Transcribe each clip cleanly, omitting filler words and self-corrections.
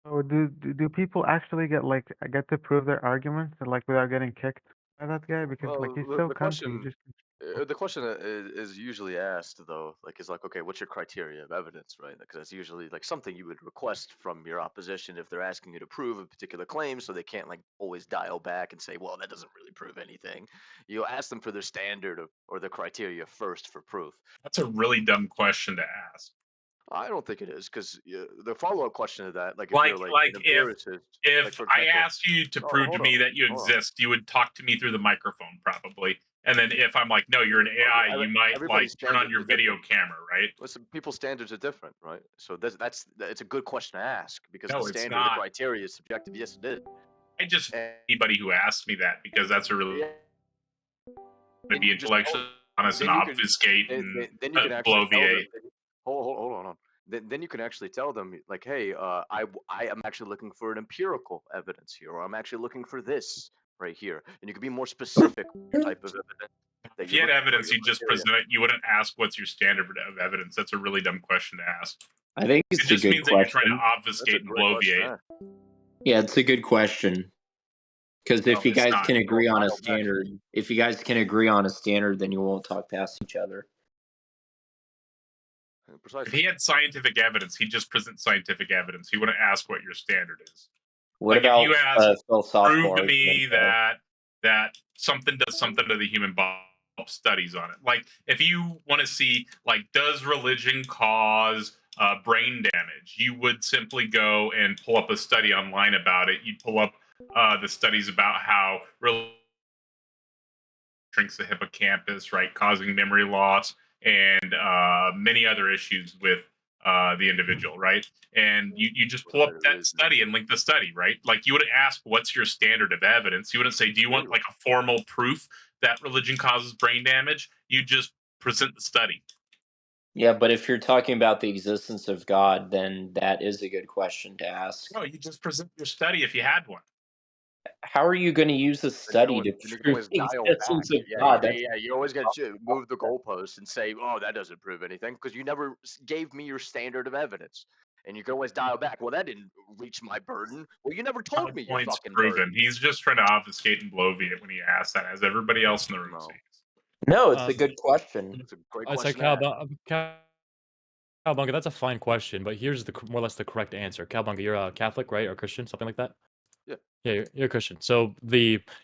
Oh, do people actually get to prove their arguments like without getting kicked by that guy? Because like Well, he's the, so the country, he question just the question is usually asked though, like is like, okay, what's your criteria of evidence, right? Because that's usually like something you would request from your opposition if they're asking you to prove a particular claim, so they can't like always dial back and say, well, that doesn't really prove anything. You'll ask them for their standard or their criteria first for proof. That's a really dumb question to ask. I don't think it is because the follow-up question to that, like if you're Like like an like empiricist, like if for I example, asked you to oh, prove to hold on, me that you hold on. exist, you would talk to me through the microphone probably. And then if I'm like, no, you're an AI, Every- you might like Everybody's turn on standards your are video different. camera, right? Listen, people's standards are different, right? So it's a good question to ask because the No, it's standard, the not. criteria is subjective. Yes, it is. I just And anybody who asked me that because that's a really yeah, to then you be can just tell, intellectually honest and then you can, obfuscate and then you can actually tell them. bloviate. Hold on. Then you can actually tell them like, hey, I am actually looking for an empirical evidence here, or I'm actually looking for this right here, and you can be more specific with the type of evidence that If you're you had looking for, evidence, your you'd just criteria. present it. You wouldn't ask what's your standard of evidence. That's a really dumb question to ask. I think It it's a just good means that you're trying to question. That's a obfuscate and great question to bloviate. ask. Yeah, it's a good question. Because No, if you it's guys not. can Well, agree on a dial back. standard, if you guys can agree on a standard, then you won't talk past each other. If Precisely. he had scientific evidence, he'd just present scientific evidence. He wouldn't ask what your standard is. What Like if about you ask, a philosophical prove to argument, me though? that something does something to the human body, studies on it. Like if you want to see, like, does religion cause brain damage? You would simply go and pull up a study online about it. You'd pull up the studies about how religion shrinks the hippocampus, right, causing memory loss and many other issues with the individual, right? And you just pull up Right, that study and link the study, right? Like you wouldn't ask, what's your standard of evidence? You wouldn't say, do you want like a formal proof that religion causes brain damage? You just present the study. Yeah, but if you're talking about the existence of God, then that is a good question to ask. No, you just present your study if you had one. How are you going to use a study to Then you can prove always the dial back. existence of Yeah, God? That's yeah. You always got to move the goalpost and say, "Oh, that doesn't prove anything," because you never gave me your standard of evidence. And you can always dial back. Well, that didn't reach my burden. Well, you never My told me your point's fucking proven. burden. He's just trying to obfuscate and bloviate when he asks that, as everybody else in the room No, sees. no, it's a Um, good question. it's a great it's like question to ask. Cowbunga. That's a fine question, but here's more or less the correct answer. Cowbunga, you're a Catholic, right, or Christian, something like that? Yeah, Yeah, you're a Christian. So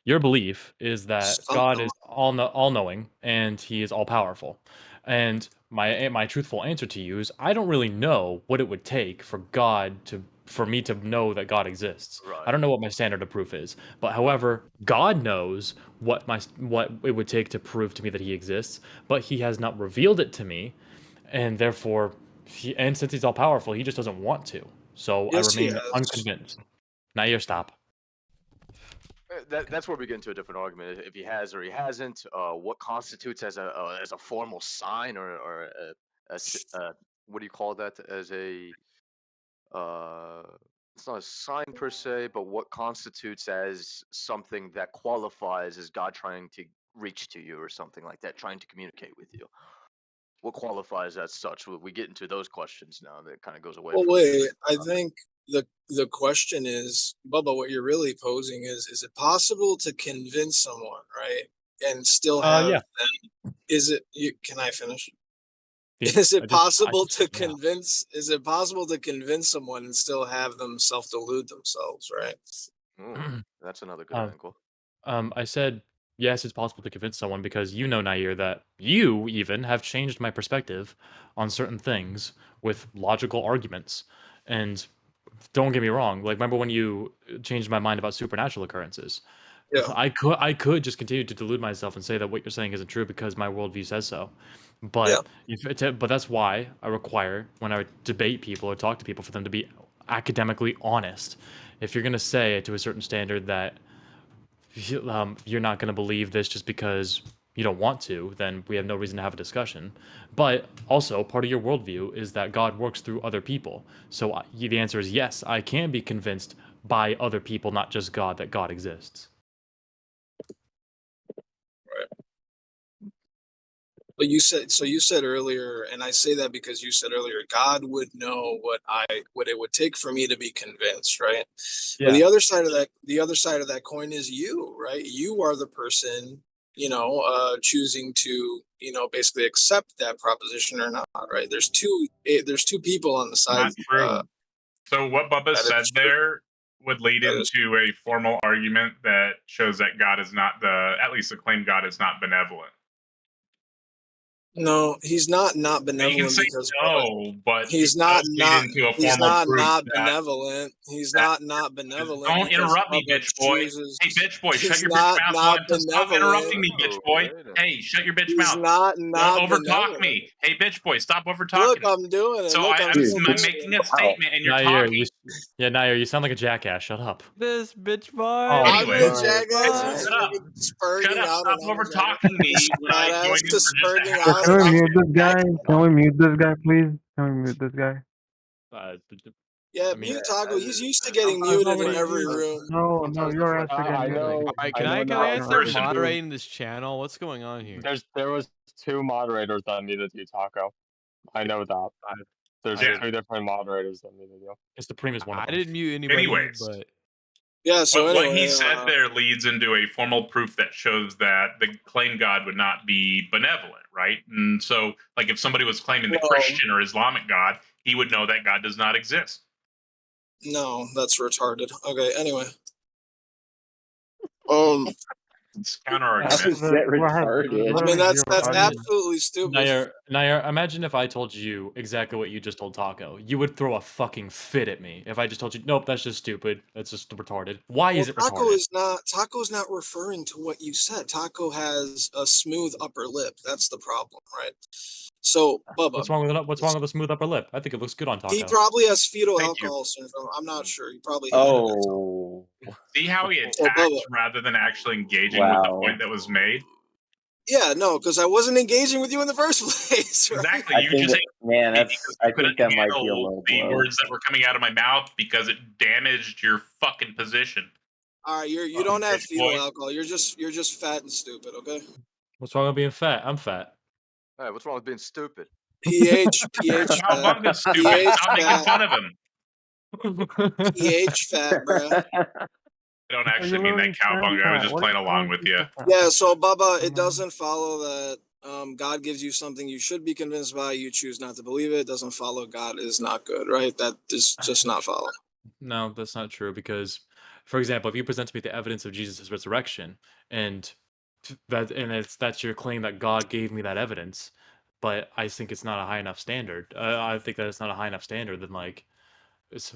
your belief is that God Something. is all knowing and He is all powerful. And my truthful answer to you is I don't really know what it would take for me to know that God exists. I right. don't know what my standard of proof is, but however, God knows what it would take to prove to me that He exists, but He has not revealed it to me, and therefore, and since He's all powerful, He just doesn't want to. So I Yes, he remain has. unconvinced. Now you stop. That's where we get into a different argument. If he has or he hasn't, what constitutes as a formal sign or what do you call that? As a uh, it's not a sign per se, but what constitutes as something that qualifies as God trying to reach to you or something like that, trying to communicate with you. What qualifies as such? We get into those questions now. That kind of goes away Well, from the wait. original I topic. think the question is, Bubba, what you're really posing is it possible to convince someone, right, and still have Yeah. them? Is it? Can I finish? The Is it I possible just to yeah. convince? Is it possible to convince someone and still have them self delude themselves, right? That's another good Um, angle. I said yes, it's possible to convince someone because you know, Nair, that you even have changed my perspective on certain things with logical arguments. And don't get me wrong, like remember when you changed my mind about supernatural occurrences? Yeah. I could just continue to delude myself and say that what you're saying isn't true because my worldview says so. Yeah. But that's why I require when I debate people or talk to people for them to be academically honest. If you're gonna say to a certain standard that you're not gonna believe this just because you don't want to, then we have no reason to have a discussion. But also, part of your worldview is that God works through other people. So the answer is yes, I can be convinced by other people, not just God, that God exists. Right. But you said earlier, and I say that because you said earlier, God would know what it would take for me to be convinced, right? But the Yeah. other side of that coin is you, right? You are the person, choosing to, basically accept that proposition or not, right? There's two people on the side. Not true. So what Bubba That said is true. there would lead That is into a formal argument that shows that God is not at least the claim God is not benevolent. No, he's not Now, you can benevolent say because no, but it he's not does lead into a formal proof that benevolent. He's that not benevolent don't because interrupt me, Bubba bitch boy. chooses. Hey, bitch boy, shut He's your bitch mouth. not Stop benevolent. interrupting me, bitch Oh, boy. wait a Hey, shut your bitch He's mouth. not Don't overtalk benevolent. me. Hey, bitch boy, stop Look, overtalking me. I'm doing it. So Look, I'm Dude, I'm making a statement and you're Nair, talking. Nair, you sound like a jackass. Shut up. This bitch boy. Oh, I'm Anyway, a Nair. jackass. You're shut up. fucking Shut spurting up. out, Stop and I'm a over jackass. talking me when I Fat join ass in just for just a spurting half out, a Can and we I'm mute second. this guy? Can we mute this guy, please? Can we mute this guy? yeah, I mean, mute Taco. He's used to I'm getting I've muted in already every used. room. No, sometimes the you're flex actually is getting I muted. know. Alright, I can know I now. ask who's Person who- moderating this channel? What's going on here? There was 2 moderators that needed you, Taco. I know that. There's Yeah. 2 different moderators that needed you. It's Supreme is one of I them. didn't mute anybody, Anyways. but Yeah. So What anyway, he said there leads into a formal proof that shows that the claim God would not be benevolent, right? And so, like, if somebody was claiming the Well- Christian or Islamic God, he would know that God does not exist. no, that's retarded. Okay. Anyway. It's counter How argument. is that Go ahead. retarded? I Literally mean, that's zero argument. absolutely stupid. Nair, imagine if I told you exactly what you just told Taco. You would throw a fucking fit at me if I just told you, nope, that's just stupid. That's just retarded. Why is it retarded? Taco's not referring to what you said. Taco has a smooth upper lip. That's the problem, right? So, Bubba, What's wrong with a smooth upper lip? I think it looks good on Taco. he probably has fetal Thank you. alcohol syndrome. I'm not sure. He probably has it. Oh, See how he So, attacks Bubba, rather than actually engaging with the wow. point that was made? yeah, no, because I wasn't engaging with you in the first place, right? Exactly. I You think just that, man, me because I you couldn't think that might be a handle low the blow. words that were coming out of my mouth because it damaged your fucking position. All right, you don't have bitch fetal boy. alcohol. You're just fat and stupid. Okay. What's wrong with being fat? I'm fat. Hey, what's wrong with being stupid? pH fat. Cowabunga's stupid. pH Stop making fun of him. pH fat, bruh. I don't actually mean that cowabunga. I was just playing along with you. Yeah, so Bubba, it doesn't follow that God gives you something you should be convinced by. You choose not to believe it. It doesn't follow God is not good, right? That is just not follow. No, that's not true because, for example, if you present to me the evidence of Jesus' resurrection and that's your claim that God gave me that evidence, but I think it's not a high enough standard. I think that it's not a high enough standard. Then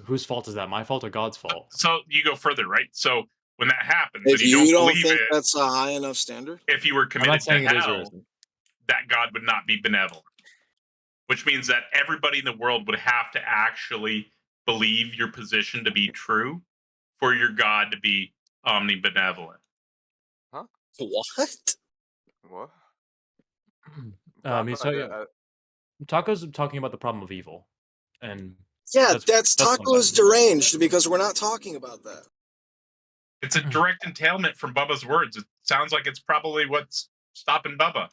whose fault is that? My fault or God's fault? So you go further, right? So when that happens If and you don't believe think it, that's a high enough standard, if you were I'm committed not to saying it is or hell, isn't. that God would not be benevolent. Which means that everybody in the world would have to actually believe your position to be true for your God to be omnibenevolent. what? What? Taco's talking about the problem of evil, and Yeah, that's that's one Taco is thing. deranged because we're not talking about that. It's a direct entailment from Bubba's words. It sounds like it's probably what's stopping Bubba.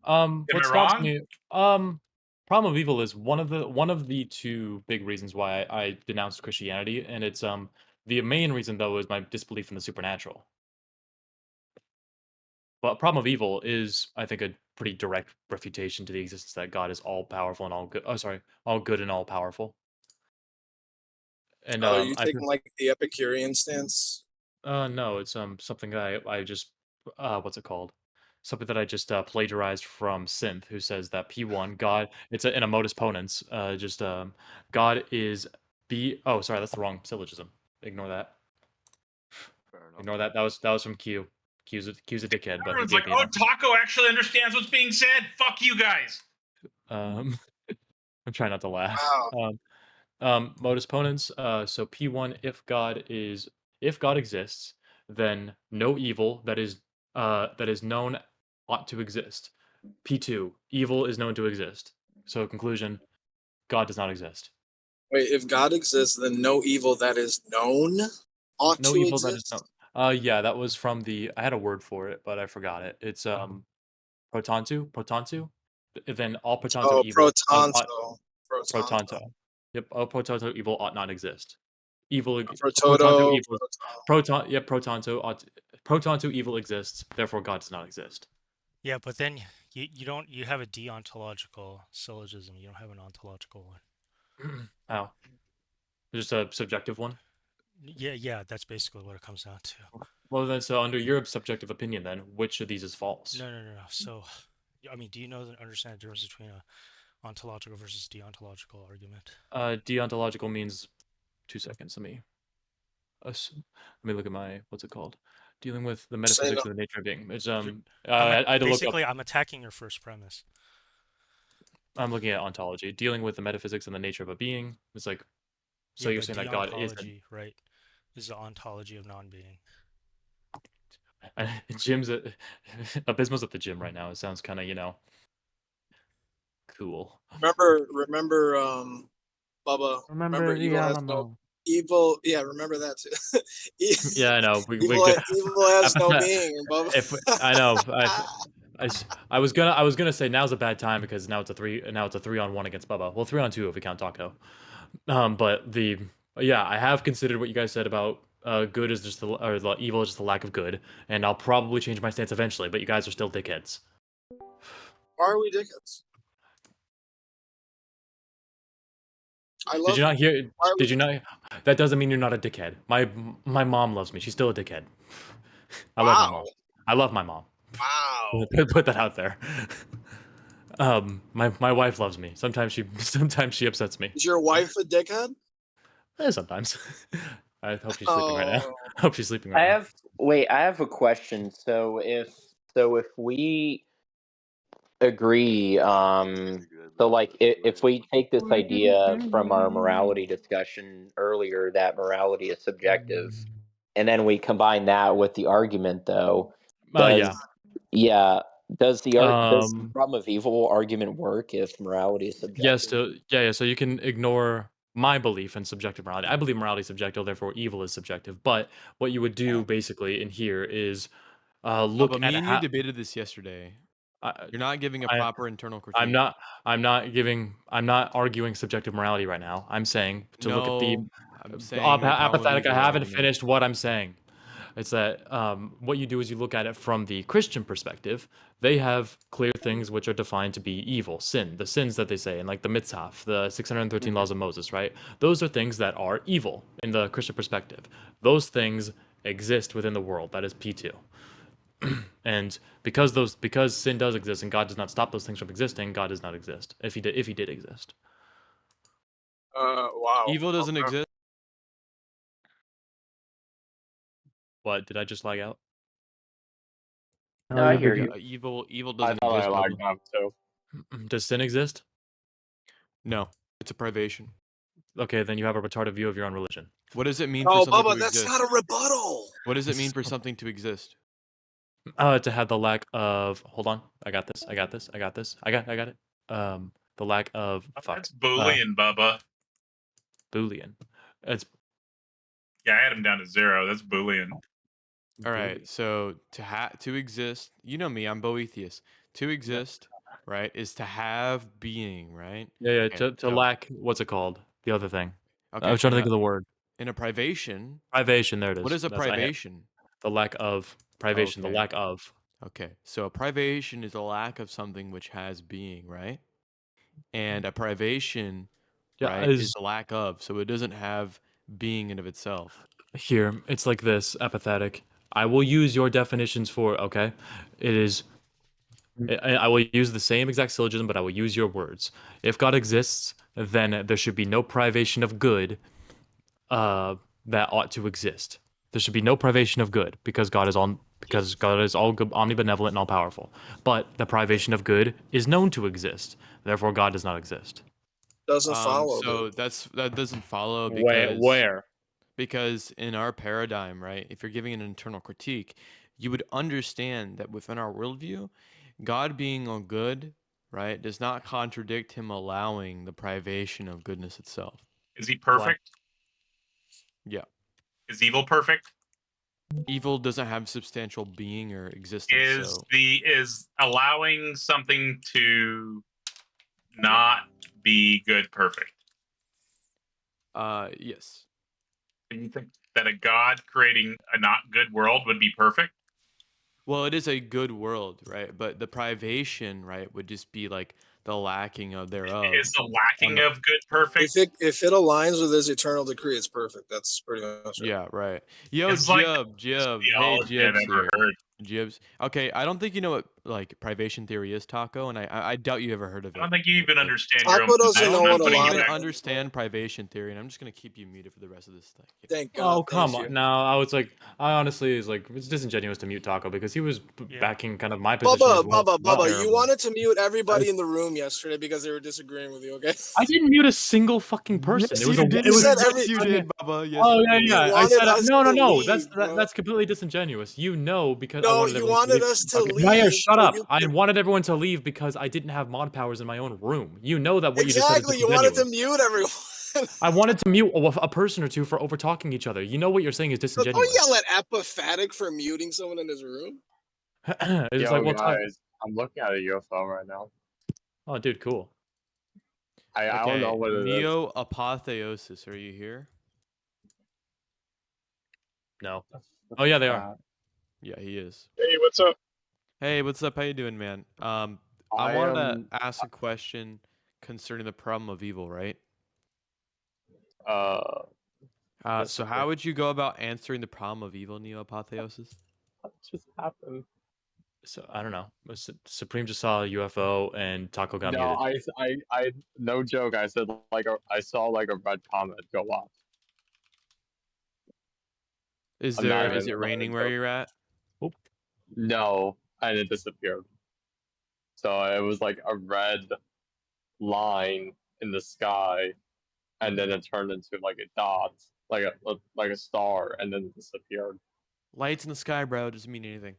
What I stops wrong? me? Problem of evil is one of the two big reasons why I denounced Christianity, and it's the main reason though is my disbelief in the supernatural. But problem of evil is, I think, a pretty direct refutation to the existence that God is all powerful and all good. Oh, sorry, all good and all powerful. And Are you I taking like the Epicurean stance? no, it's something that I just what's it called? Something that I just plagiarized from Synth, who says that P1 God. It's in a modus ponens. Just God is Oh, sorry, that's the wrong syllogism. Ignore that. Fair enough. Ignore that. That was from Q. Q's a dickhead, but he Everyone's gave like, me "Oh, enough. Taco actually understands what's being said. Fuck you guys." I'm trying not to laugh. Wow. Modus ponens. So P1, if God exists, then no evil that is known ought to exist. P2, evil is known to exist. So conclusion, God does not exist. Wait, if God exists, then no evil that is known ought No to evil that is exist? known. Yeah, that was from I had a word for it, but I forgot it. It's Protonto, then all protonto Oh, evil protonto. Yep, all protonto evil ought not exist. Evil protonto Prototo, evil protonto evil exists, therefore God does not exist. Yeah, but then you have a deontological syllogism. You don't have an ontological one. How? Just a subjective one? Yeah, that's basically what it comes down to. Well, then, so under your subjective opinion, then which of these is false? No. So, I mean, do you understand the difference between a ontological versus deontological argument? Deontological means 2 seconds. Let me look at my what's it called? Dealing with the Say metaphysics no. of the nature of being. It's I I had to look up. basically, I'm attacking your first premise. I'm looking at ontology, dealing with the metaphysics and the nature of a being. It's like, so Yeah, you're but saying that God is deontology, right, is the ontology of non-being. Jim's Abysmal's at the gym right now. It sounds kind of cool. Remember, Bubba. Remember the Evil has no Alamo. evil. Yeah, remember that too. Yeah, I know. Evil has no being, Bubba. If I know, I was gonna say now's a bad time because now it's a 3-on-1 against Bubba. Well, 3-on-2 if we count Taco. But I have considered what you guys said about good is just the evil is just the lack of good, and I'll probably change my stance eventually. But you guys are still dickheads. Why are we dickheads? I love. Did you not hear? Why are we Did you not? That doesn't mean you're not a dickhead. My mom loves me. She's still a dickhead. I love my Wow. mom. I love my mom. Wow. Put that out there. My wife loves me. Sometimes she upsets me. Is your wife a dickhead? Sometimes. I hope she's sleeping right now. Oh. I hope she's sleeping right now. I have a question. So if we agree, so like if we take this idea from our morality discussion earlier that morality is subjective, and then we combine that with the argument, though, does does the Um, problem of evil argument work if morality is yes. subjective? So you can ignore my belief in subjective morality. I believe morality is subjective, therefore evil is subjective. But what you would do basically in here is look But at me and you how. debated this yesterday. You're not giving a I, proper internal critique. I'm not arguing subjective morality right now. I'm saying to look at the I'm saying the problem of apophatic. I evil haven't argument. finished what I'm saying. It's that what you do is you look at it from the Christian perspective. They have clear things which are defined to be evil, sin, the sins that they say, and like the mitzvah, the 613 laws of Moses, right? Those are things that are evil in the Christian perspective. Those things exist within the world. That is P2. And because sin does exist and God does not stop those things from existing, God does not exist. If he did exist. Wow. Evil doesn't exist. What did I just lag out? No, I hear you. Evil I doesn't thought I exist. lagged Bubba. out too. Does sin exist? No, it's a privation. Okay, then you have a retarded view of your own religion. What does it mean for Oh, something Bubba, to that's exist? not a rebuttal. What does it mean for something to exist? To have the lack of hold on, I got this. I got it. The lack of That's Boolean, Bubba. Boolean. It's Yeah, I had him down to 0. That's Boolean. All right, so to exist, you know me, I'm Boethius. To exist, right, is to have being, right? Yeah. Okay, To lack what's it called? The other thing. okay, I was trying to think of the word. in a privation. Privation. There it is. What is a That's I hit. privation? The lack of privation. Okay. The lack of. Okay, so a privation is a lack of something which has being, right? And a privation, right, is the lack of, so it doesn't have being in of itself. Here, it's like this, apathetic. I will use your definitions for, okay? It is, I will use the same exact syllogism, but I will use your words. If God exists, then there should be no privation of good that ought to exist. There should be no privation of good because God is all good, omnibenevolent and all powerful. But the privation of good is known to exist. Therefore, God does not exist. Doesn't follow. So that doesn't follow Where? Because in our paradigm, right, if you're giving an internal critique, you would understand that within our worldview, God being all good, right, does not contradict him allowing the privation of goodness itself. Is he perfect? Yeah. Is evil perfect? Evil doesn't have substantial being or existence. So Is allowing something to not be good perfect? yes. Do you think that a God creating a not good world would be perfect? Well, it is a good world, right? But the privation, right, would just be like the lacking of thereof. Is the lacking the- of good perfect? If it aligns with his eternal decree, it's perfect. That's pretty much it. Yeah, right. Yo, It's like Jib. Hey, theology I've Jib's ever here. heard. Jibs. Okay, I don't think you know what like privation theory is, Taco, and I doubt you ever heard of I it. don't think you right? even Like, understand your own Taco doesn't I position. don't know I'm what think a you putting lot you even of back. understand privation theory, and I'm just gonna keep you muted for the rest of this thing. Thank God. Oh come Thank on! you. No, I was like, I honestly is like, it's disingenuous to mute Taco because he was Yeah. backing kind of my position Bubba, as well. Bubba, you Terrible. wanted to mute everybody in the room yesterday because they were disagreeing with you. Okay. I didn't mute a single fucking person. Yes, It was you a. did. It was. said It every- was Yes, you did, Bubba. Yes, Oh you yeah, did. You yeah. I wanted said us no, no, to no. leave, bro. That's completely disingenuous. You know, because I No, wanted you everyone to wanted leave. us to Okay, Nair, leave. shut So up. you I could... wanted everyone to leave because I didn't have mod powers in my own room. You know that what you just said is Exactly. You wanted to disingenuous. mute everyone. I wanted to mute a person or two for over talking each other. You know what you're saying is So don't disingenuous. yell at apophatic for muting someone in his room. It's Yo, like, well, talk. guys, I'm looking at a UFO right now. Oh, dude, cool. I don't know Okay, what it is. Neo apotheosis. Are you here? No. What Oh yeah, is they are. that? Yeah, he is. Hey, what's up? Hey, what's up? How you doing, man? I I wanted to am. ask a question concerning the problem of evil, right? Yes, So sir. how would you go about answering the problem of evil, Neo apotheosis? What just happened? So I don't know. Supreme just saw a UFO and Taco got No, muted. no joke. I said I saw like a red comet go off. Is I'm not it even raining where joking. you're at? Oop. No, and it disappeared. So it was like a red line in the sky, and then it turned into like a dot, like a star, and then it disappeared. Lights in the sky, bro, doesn't mean anything.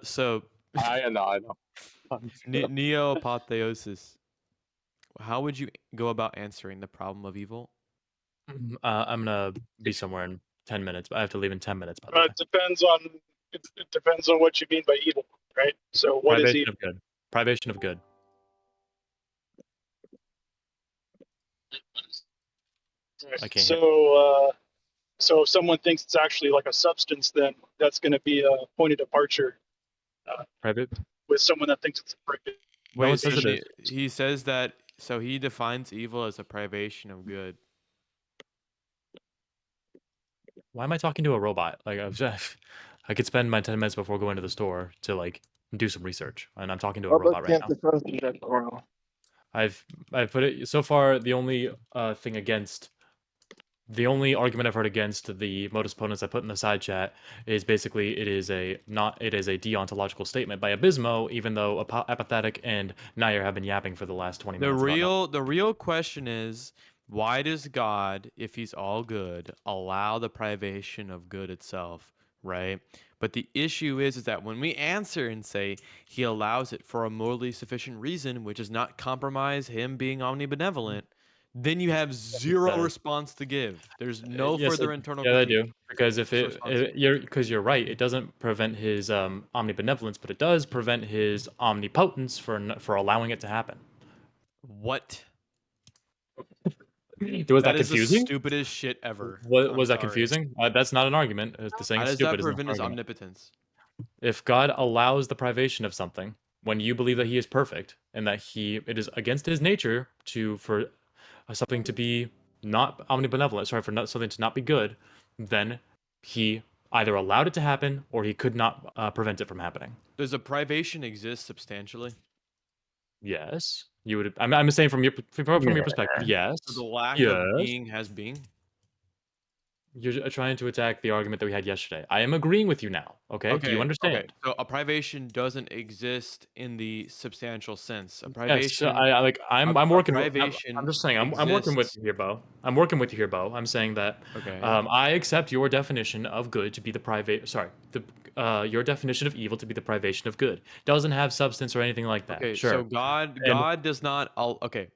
So I know. Neo apotheosis. How would you go about answering the problem of evil? I'm gonna be somewhere in 10 minutes, but I have to leave in 10 minutes, by the way. It depends on it depends on what you mean by evil, right? So what is Privation evil? of good. Privation of good. I can't hear. So if someone thinks it's actually like a substance, then that's going to be a point of departure Private. with someone that thinks it's a brick. No one Wait, says so it is. he says that so he defines evil as a privation of good. Why am I talking to a robot? Like I could spend my 10 minutes before going to the store to like do some research, and I'm talking to a robot right now. I've put it so far. The only thing against, the only argument I've heard against the modus ponens I put in the side chat is basically it is a deontological statement by Abismo, even though Apathetic and Nair have been yapping for the last 20 minutes. The real question is, why does God, if he's all good, allow the privation of good itself, right? But the issue is that when we answer and say he allows it for a morally sufficient reason, which does not compromise him being omnibenevolent, then you have zero does. response to give. There's no Yes, further internal yeah, I critique. do. Because if Just response. you're right, it doesn't prevent his omnibenevolence, but it does prevent his omnipotence for allowing it to happen. What? Was that That is the confusing? stupidest shit ever. Was I'm that sorry. confusing? That's not an argument. The saying How does stupid that is not an prevent his argument. omnipotence? If God allows the privation of something, when you believe that He is perfect and that it is against His nature for something to be not omnibenevolent, something to not be good, then He either allowed it to happen or He could not prevent it from happening. Does a privation exist substantially? Yes, you would. I'm saying from your perspective, yes. So the lack Yes. of being has being? You're trying to attack the argument that we had yesterday. I am agreeing with you now. Okay? Do you understand? Okay. So a privation doesn't exist in the substantial sense. A Yes, privation. I'm a working. privation I'm just saying. I'm working with exists. you here, Bo. I'm working with you here, Bo. I'm saying that. Okay. I accept your definition of good to be the private. Sorry, your definition of evil to be the privation of good. Doesn't have substance or anything like that. Okay. Sure. So God And does not. Okay.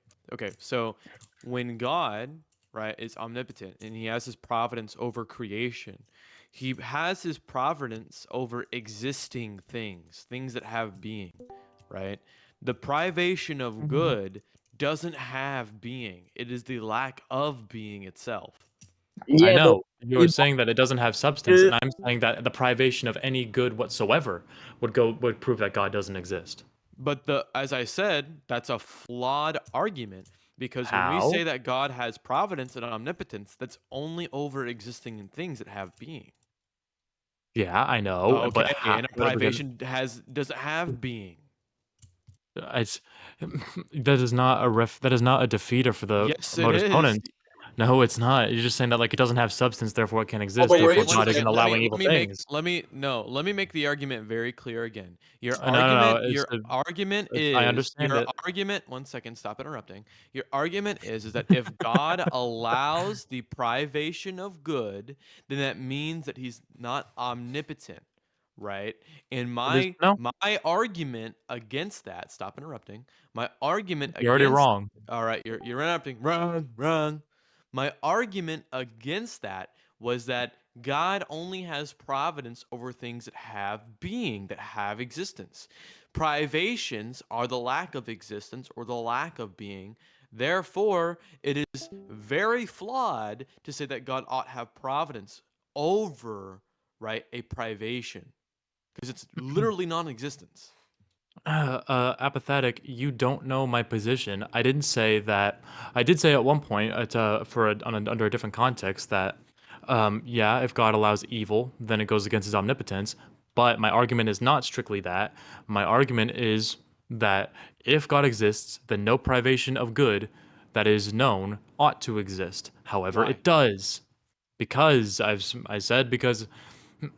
So when God right, is omnipotent, and he has his providence over creation. He has his providence over existing things, things that have being, right? The privation of good doesn't have being. It is the lack of being itself. I Yeah, but know. You're saying that it doesn't have substance, and I'm saying that the privation of any good whatsoever would prove that God doesn't exist. But as I said, that's a flawed argument because when we How? say that God has providence and omnipotence, that's only over existing in things that have being. Yeah, I know, but Okay, how? and a privation doesn't have being. It's that is not that is not a defeater for the Yes, it promoter's is. opponent. No, it's not. You're just saying that like it doesn't have substance, therefore it can't Oh, exist. but Therefore, wait one God isn't second. allowing evil things. Let me make the argument very clear again. No. It's I understand Your it. argument. One second, stop interrupting. Your argument is that if God allows the privation of good, then that means that He's not omnipotent, right? And It is no. my argument against that. Stop interrupting. My argument You're already against. wrong. All right, you're interrupting. Run. My argument against that was that God only has providence over things that have being, that have existence. Privations are the lack of existence or the lack of being. Therefore, it is very flawed to say that God ought to have providence over, right, a privation, because it's literally non-existence. Apathetic, you don't know my position. I didn't say that. I did say at one point, under a different context, that yeah, if God allows evil, then it goes against His omnipotence. But my argument is not strictly that. My argument is that if God exists, then no privation of good that is known ought to exist. However, Why? it does, because I said because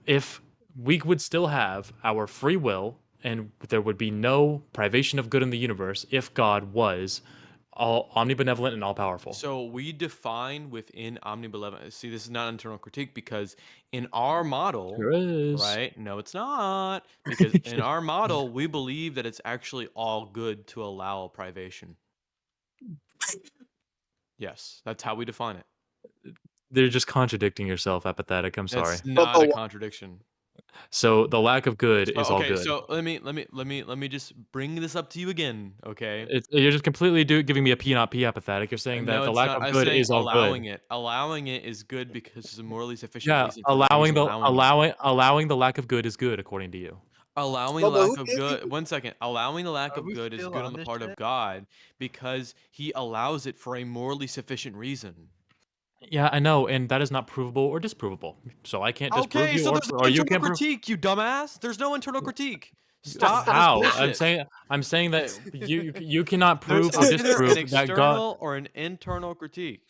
if we would still have our free will and there would be no privation of good in the universe if God was all omnibenevolent and all powerful. So we define within omnibenevolent. See, this is not internal critique because in our model, Sure is. right? No, it's not. Because in our model, we believe that it's actually all good to allow privation. Yes, that's how we define it. They're just contradicting yourself, apathetic. I'm sorry. That's not a contradiction. So the lack of good is all Okay, good. so let me just bring this up to you again, okay? You're just completely giving me a P not P apathetic. You're saying that No, the it's lack not. of I'm good saying is all good. allowing it. Allowing it is good because it's a morally sufficient Yeah, reason for the things allowing it. allowing the lack of good is good according to you. Allowing the Bubba, lack who of gave you? good. One second. Allowing the lack Are of we good is still good on on the this part of shit? God because He allows it for a morally sufficient reason. Yeah, I know, and that is not provable or disprovable. So I can't disprove Okay, you, so there's or no you internal can't prove. critique, you dumbass. There's no internal critique. Stop this How? bullshit. I'm saying that you cannot There's prove or either an disprove that God. external or an internal critique.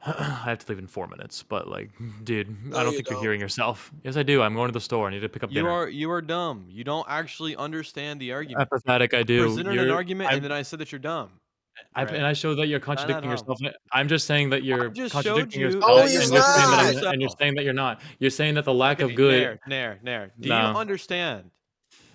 I have to leave in 4 minutes, but like, dude, I No, don't you think you're don't. hearing yourself. Yes, I do. I'm going to the store. I need to pick up dinner. You are dumb. You don't actually understand the argument. Apathetic, I I do. presented an argument and then I said that you're dumb. Right? And I show that you're Not contradicting how. yourself. I'm just saying that I you're just showed contradicting you No, yourself, that you're he's and you're saying that not. contradicting I'm, and you're yourself. saying that you're not. You're saying that the lack of Okay, good. Nair. Do you No. understand?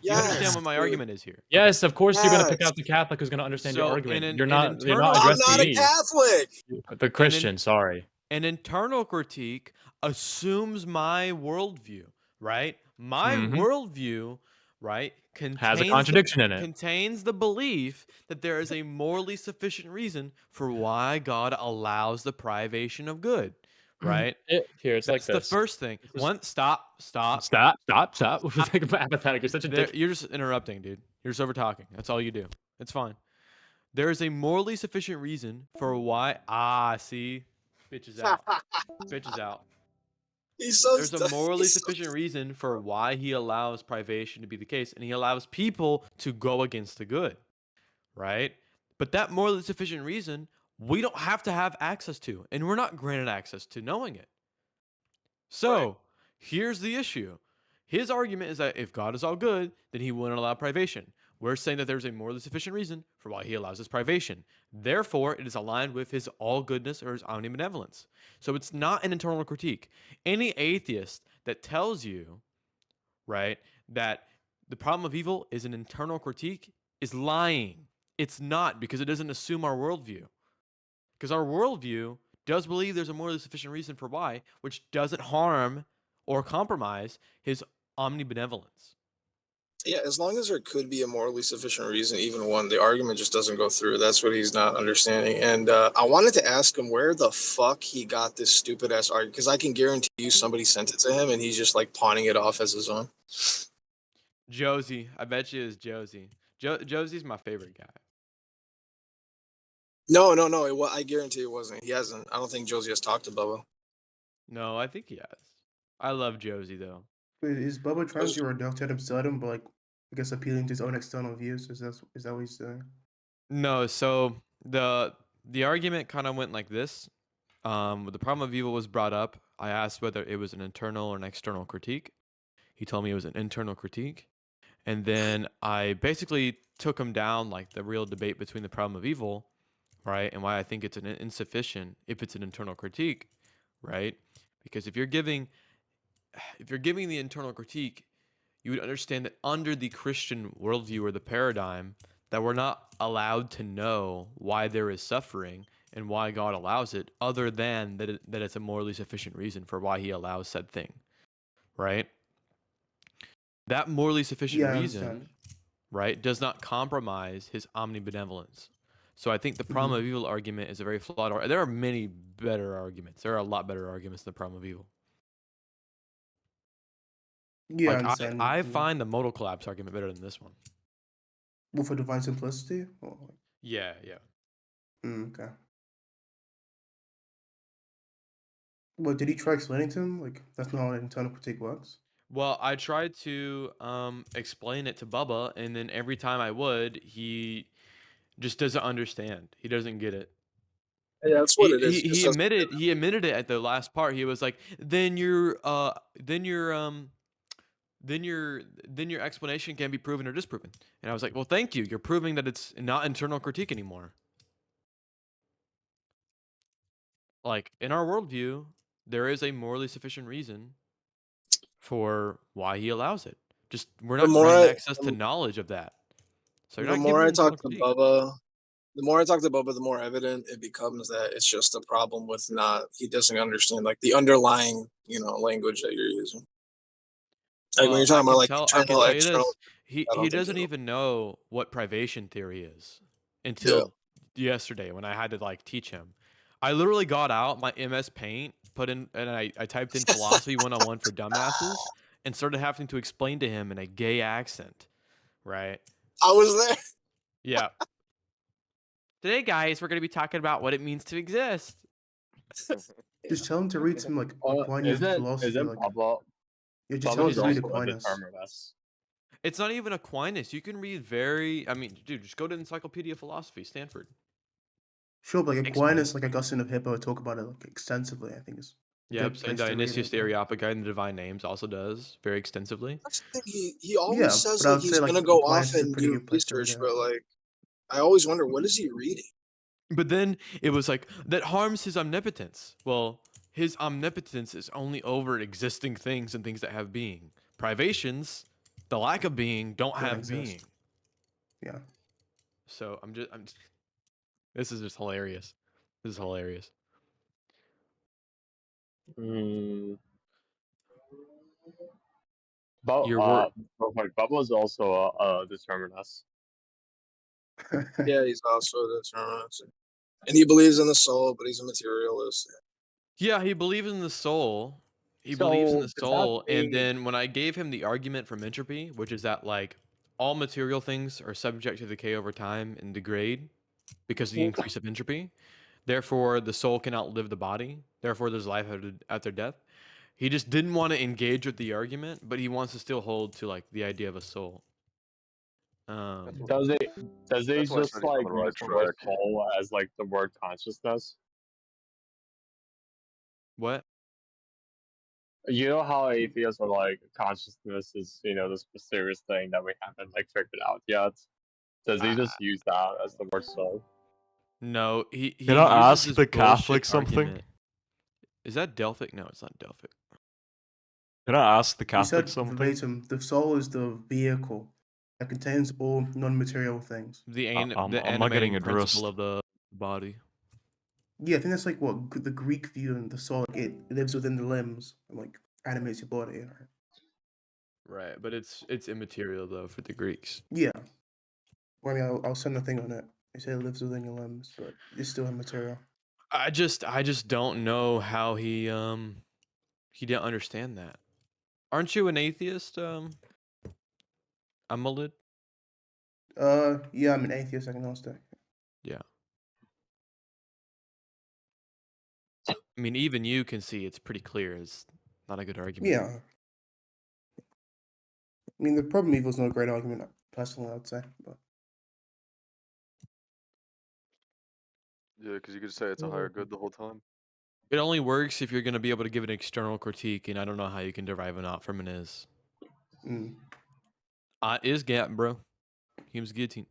Do you understand Yes, what my dude. argument is here? Okay. Yes, of course you're going to pick Yes. out the Catholic who's going to understand your So argument. You're internal not I'm addressing not a me. critique, Catholic. The Christian, sorry. an internal critique assumes my worldview, right? My Mhm. worldview, right, Has a contradiction in it. contains the belief that there is a morally sufficient reason for why God allows the privation of good, right? Here, it's like That's the this. first thing. This is- Stop. Stop. Apathetic. You're such a dick. You're just interrupting, dude. You're just over talking. That's all you do. It's fine. There is a morally sufficient reason for why. See, bitch is out. Bitch is out. He's so. There's a morally sufficient reason for why he allows privation to be the case, and he allows people to go against the good, right? But that morally sufficient reason, we don't have to have access to, and we're not granted access to knowing it. So here's the issue. His argument is that if God is all good, then he wouldn't allow privation. We're saying that there's a morally sufficient reason for why he allows this privation. Therefore, it is aligned with his all goodness or his omnibenevolence. So it's not an internal critique. Any atheist that tells you, right, that the problem of evil is an internal critique is lying. It's not, because it doesn't assume our worldview. Because our worldview does believe there's a morally sufficient reason for why, which doesn't harm or compromise his omnibenevolence. Yeah, as long as there could be a morally sufficient reason, even one, the argument just doesn't go through. That's what he's not understanding. And I wanted to ask him where the fuck he got this stupid ass argument, because I can guarantee you somebody sent it to him and he's just like pawning it off as his own. Josie, I bet you it's Josie. Josie's my favorite guy. No. I guarantee it wasn't. He hasn't. I don't think Josie has talked to Bubba. No, I think he has. I love Josie though. Wait, is Bubba trying to reduce ad absurdum, but like, I guess appealing to his own external views? Is that what he's doing? No, so the argument kind of went like this. The problem of evil was brought up. I asked whether it was an internal or an external critique. He told me it was an internal critique. And then I basically took him down like the real debate between the problem of evil, right? And why I think it's an insufficient if it's an internal critique, right? Because if you're giving the internal critique, you would understand that under the Christian worldview or the paradigm, that we're not allowed to know why there is suffering and why God allows it, other than that it's a morally sufficient reason for why he allows said thing, right? That morally sufficient reason, right, does not compromise his omnibenevolence. So I think the problem of evil argument is a very flawed argument. There are many better arguments. There are a lot better arguments than the problem of evil. Yeah, I Like understand. I find the modal collapse argument better than this one. Well, for divine simplicity? Or... Yeah. Okay. Well, did he try explaining to him? Like, that's not how an internal critique works? Well, I tried to explain it to Bubba, and then every time I would, he just doesn't understand. He doesn't get it. Yeah, that's what it is. He admitted it at the last part. He was like, then your explanation can be proven or disproven. And I was like, well, thank you. You're proving that it's not internal critique anymore. Like, in our worldview, there is a morally sufficient reason for why he allows it. Just we're not granted access to knowledge of that. So you're the not more giving I internal talk to critique. Bubba, the more evident it becomes that it's just a problem with he doesn't understand like the underlying, language that you're using. Like when you're talking about like internal, I can tell external. you this. He doesn't even know what privation theory is until yesterday when I had to like teach him. I literally got out my MS Paint, and I typed in philosophy 101 for dumbasses, and started having to explain to him in a gay accent, right? I was there. Yeah. Today, guys, we're going to be talking about what it means to exist. Just tell him to read some, like, Aquinas philosophy. Isn't like, Bubba? yeah, just tell him to read also a Aquinas. determinist. It's not even Aquinas. You can read dude, just go to Encyclopedia of Philosophy, Stanford. Sure, but like Aquinas, like Augustine of Hippo, talk about it like extensively. I think is Yep, St. Dionysius the Areopagite in the Divine Names also does very extensively. That's the thing. He always says like he's gonna go off and do research, but like I always wonder what is he reading. But then it was like that harms his omnipotence. Well, his omnipotence is only over existing things and things that have being. Privations, the lack of being, don't have being. Yeah. So I'm just this is just hilarious. This is hilarious. Bubba's also a determinist. Yeah, he's also a determinist. And he believes in the soul, but he's a materialist. Yeah, he believes in the soul. He believes in the soul. And then when I gave him the argument from entropy, which is that like all material things are subject to decay over time and degrade because of the increase of entropy. Therefore, the soul can outlive the body. Therefore, there's life after death. He just didn't want to engage with the argument, but he wants to still hold to like the idea of a soul. Does he just like use the word soul as like the word consciousness? What? You know how atheists are like consciousness is this mysterious thing that we haven't like figured out yet. Does he just use that as the word soul? No, he Can I uses ask the Catholic something? argument. Is that Delphic? No, it's not Delphic. Can I ask the You said Catholic something? verbatim, the soul is the vehicle that contains all non-material things. The I'm not getting animating a principle rust. of the body. Yeah, I think that's like what the Greek view and the soul. Like it lives within the limbs and like animates your body. Right? Right, but it's immaterial though for the Greeks. Yeah. Well, I mean, I'll send a thing on it. They say it lives within your limbs, but it's still immaterial. I just don't know how he didn't understand that. Aren't you an atheist, Amalid? Yeah, I'm an atheist agnostic. Yeah. I mean, even you can see it's pretty clear. It's not a good argument. Yeah. I mean, the problem evil is not a great argument, personally, I would say. But Yeah, because you could say it's a higher good the whole time. It only works if you're going to be able to give an external critique, and I don't know how you can derive an ought from an is. mm. Ought is gap, bro. Hume's guillotine.